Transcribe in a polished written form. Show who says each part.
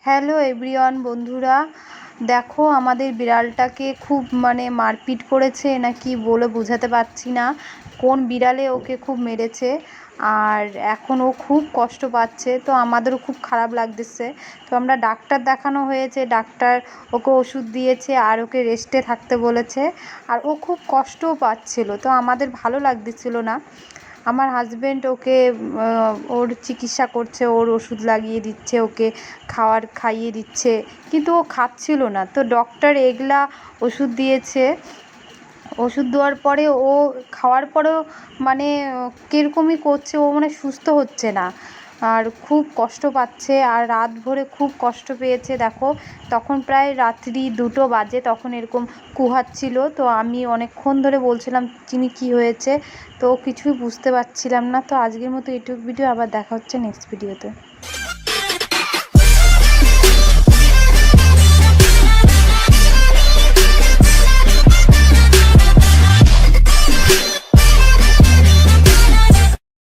Speaker 1: Hello everyone বন্ধুরা, দেখো আমাদের বিড়ালটাকে খুব মারপিট করেছে না কি বলে বোঝাতে পারছি না। কোন বিড়ালে ওকে খুব মেরেছে আর এখন ও খুব কষ্ট পাচ্ছে। তো আমাদেরও খুব খারাপ লাগতেছে। তো আমরা ডাক্তার দেখানো হয়েছে, ডাক্তার ওকে ওষুধ দিয়েছে আর ওকে রেস্টে থাকতে বলেছে। আর ও খুব কষ্টও পাচ্ছিল, তো আমাদের ভালো লাগতেছিল না। আমার হাজব্যান্ড ওকে ওর চিকিৎসা করছে, ওর ওষুধ লাগিয়ে দিচ্ছে, ওকে খাইয়ে দিচ্ছে, কিন্তু ও খাচ্ছিল না। তো ডক্টর এগুলা ওষুধ দিয়েছে। ওষুধ দেওয়ার পরে ও খাওয়ার পরেও কীরকমই করছে, ও সুস্থ হচ্ছে না আর খুব কষ্ট পাচ্ছে। আর রাত ভরে খুব কষ্ট পেয়েছে। দেখো তখন প্রায় রাত্রি 2টো বাজে, তখন এরকম কুহাচ্ছিল। তো আমি অনেকক্ষণ ধরে বলছিলাম চিনি কী হয়েছে, তো কিছুই বুঝতে পারছিলাম না। তো আজকের মতো এটুকু ভিডিও, আবার দেখা হচ্ছে নেক্সট ভিডিওতে।